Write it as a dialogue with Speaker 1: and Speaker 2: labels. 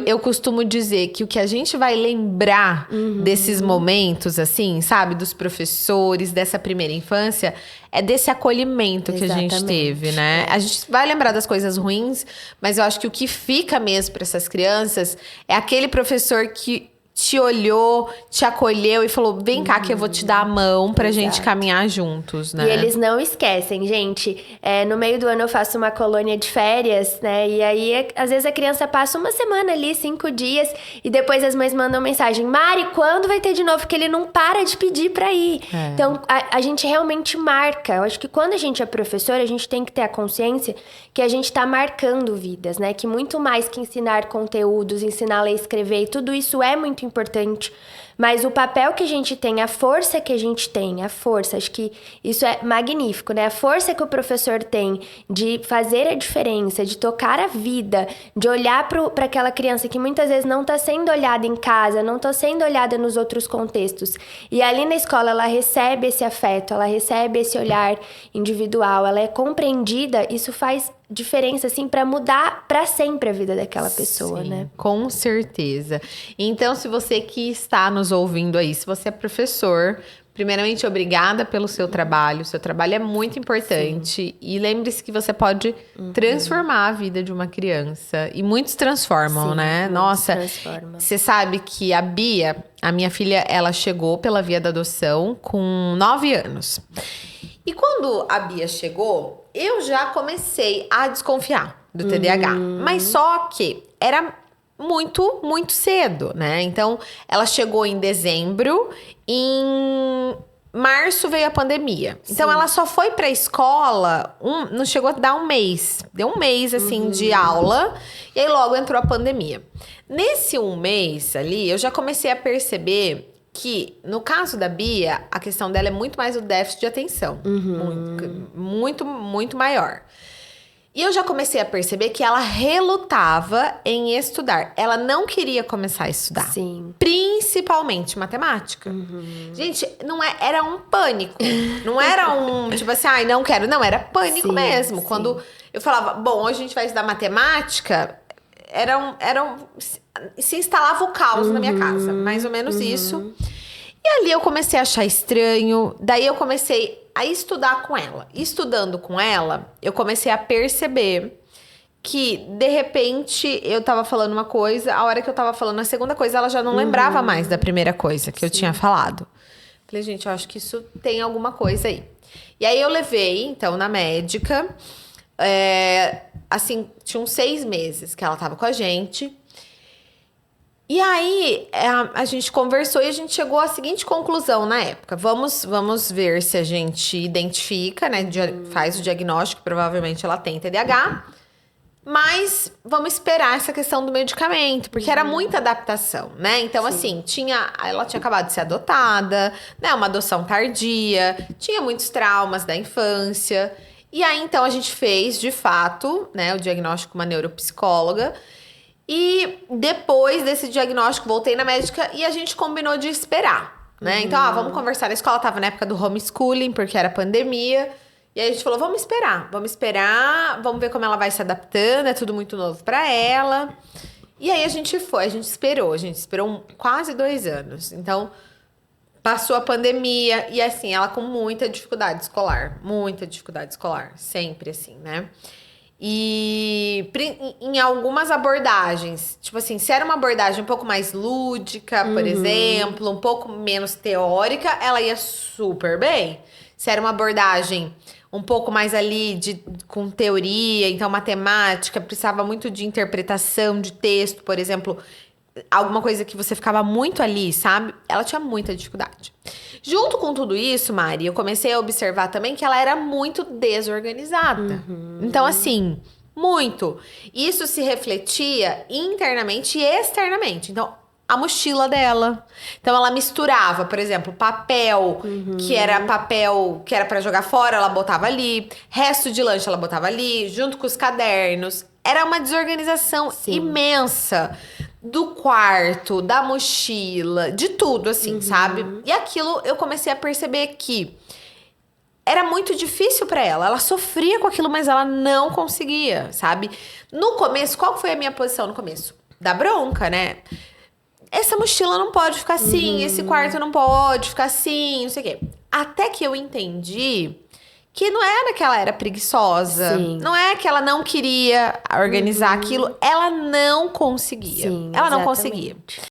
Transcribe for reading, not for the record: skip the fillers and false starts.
Speaker 1: Eu costumo dizer que o que a gente vai lembrar desses momentos, assim, sabe? Dos professores, dessa primeira infância, é desse acolhimento que a gente teve, né? A gente vai lembrar das coisas ruins, mas eu acho que o que fica mesmo para essas crianças é aquele professor que te olhou, te acolheu e falou, vem cá que eu vou te dar a mão pra gente caminhar juntos, né?
Speaker 2: E eles não esquecem, gente. No meio do ano eu faço uma colônia de férias, né? E aí, às vezes a criança passa uma semana ali, 5 dias, e depois as mães mandam mensagem, Mari, quando vai ter de novo? Porque ele não para de pedir pra ir. Então, a gente realmente marca. Eu acho que quando a gente é professor, a gente tem que ter a consciência que a gente tá marcando vidas, né? Que muito mais que ensinar conteúdos, ensinar a ler e escrever, e tudo isso é muito importante, mas o papel que a gente tem, a força que a gente tem, acho que isso é magnífico, né? A força que o professor tem de fazer a diferença, de tocar a vida, de olhar para aquela criança que muitas vezes não está sendo olhada em casa, não está sendo olhada nos outros contextos. E ali na escola ela recebe esse afeto, ela recebe esse olhar individual, ela é compreendida, isso faz diferença, assim, para mudar para sempre a vida daquela pessoa, né?
Speaker 1: Com certeza. Então, se você que está nos ouvindo aí, se você é professor, primeiramente, obrigada pelo seu trabalho. O seu trabalho é muito importante. Sim. E lembre-se que você pode transformar a vida de uma criança. E muitos transformam, né? Nossa, você sabe que a Bia, a minha filha, ela chegou pela via da adoção com 9 anos. E quando a Bia chegou, eu já comecei a desconfiar do TDAH. Mas só que era muito, muito cedo, né? Então, ela chegou em dezembro, em março veio a pandemia. Sim. Então, ela só foi pra escola, não chegou a dar um mês. Deu um mês, assim, de aula, e aí logo entrou a pandemia. Nesse um mês ali, eu já comecei a perceber que, no caso da Bia, a questão dela é muito mais o déficit de atenção. Muito, muito maior. E eu já comecei a perceber que ela relutava em estudar. Ela não queria começar a estudar.
Speaker 2: Sim.
Speaker 1: Principalmente matemática. Gente, era um pânico. Não era um, tipo assim, ai, não quero. Não, era pânico mesmo. Sim. Quando eu falava, bom, hoje a gente vai estudar matemática, se instalava o caos na minha casa. Mais ou menos isso. E ali eu comecei a achar estranho. Daí eu comecei a estudar com ela. Estudando com ela, eu comecei a perceber que, de repente, eu tava falando uma coisa, a hora que eu tava falando a segunda coisa, ela já não lembrava mais da primeira coisa que eu tinha falado. Falei, gente, eu acho que isso tem alguma coisa aí. E aí eu levei, então, na médica. Assim, tinha uns 6 meses que ela tava com a gente. E aí, a gente conversou e a gente chegou à seguinte conclusão na época. Vamos ver se a gente identifica, né? Faz o diagnóstico, provavelmente ela tem TDAH. Mas vamos esperar essa questão do medicamento, porque era muita adaptação, né? Então, assim, ela tinha acabado de ser adotada, né? Uma adoção tardia, tinha muitos traumas da infância. E aí, então, a gente fez, de fato, né? O diagnóstico com uma neuropsicóloga. E depois desse diagnóstico, voltei na médica e a gente combinou de esperar, né? Então, vamos conversar. A escola tava na época do homeschooling, porque era pandemia. E aí a gente falou, vamos esperar, vamos ver como ela vai se adaptando, é tudo muito novo pra ela. E aí a gente esperou quase 2 anos. Então, passou a pandemia e assim, ela com muita dificuldade escolar, sempre assim, né? E em algumas abordagens, tipo assim, se era uma abordagem um pouco mais lúdica, por exemplo, um pouco menos teórica, ela ia super bem. Se era uma abordagem um pouco mais ali com teoria, então matemática, precisava muito de interpretação de texto, por exemplo, alguma coisa que você ficava muito ali, sabe? Ela tinha muita dificuldade. Junto com tudo isso, Mari, eu comecei a observar também que ela era muito desorganizada. Então, assim, muito. Isso se refletia internamente e externamente. Então, a mochila dela. Então, ela misturava, por exemplo, papel, que era para jogar fora, ela botava ali. Resto de lanche, ela botava ali, junto com os cadernos. Era uma desorganização imensa. Do quarto, da mochila, de tudo, assim, sabe? E aquilo eu comecei a perceber que era muito difícil pra ela. Ela sofria com aquilo, mas ela não conseguia, sabe? No começo, qual foi a minha posição no começo? dá bronca, né? Essa mochila não pode ficar assim, esse quarto não pode ficar assim, não sei o quê. Até que eu entendi que não era que ela era preguiçosa,
Speaker 2: Sim.
Speaker 1: não é que ela não queria organizar aquilo, ela não conseguia.
Speaker 2: Sim,
Speaker 1: Ela não
Speaker 2: exatamente.
Speaker 1: conseguia.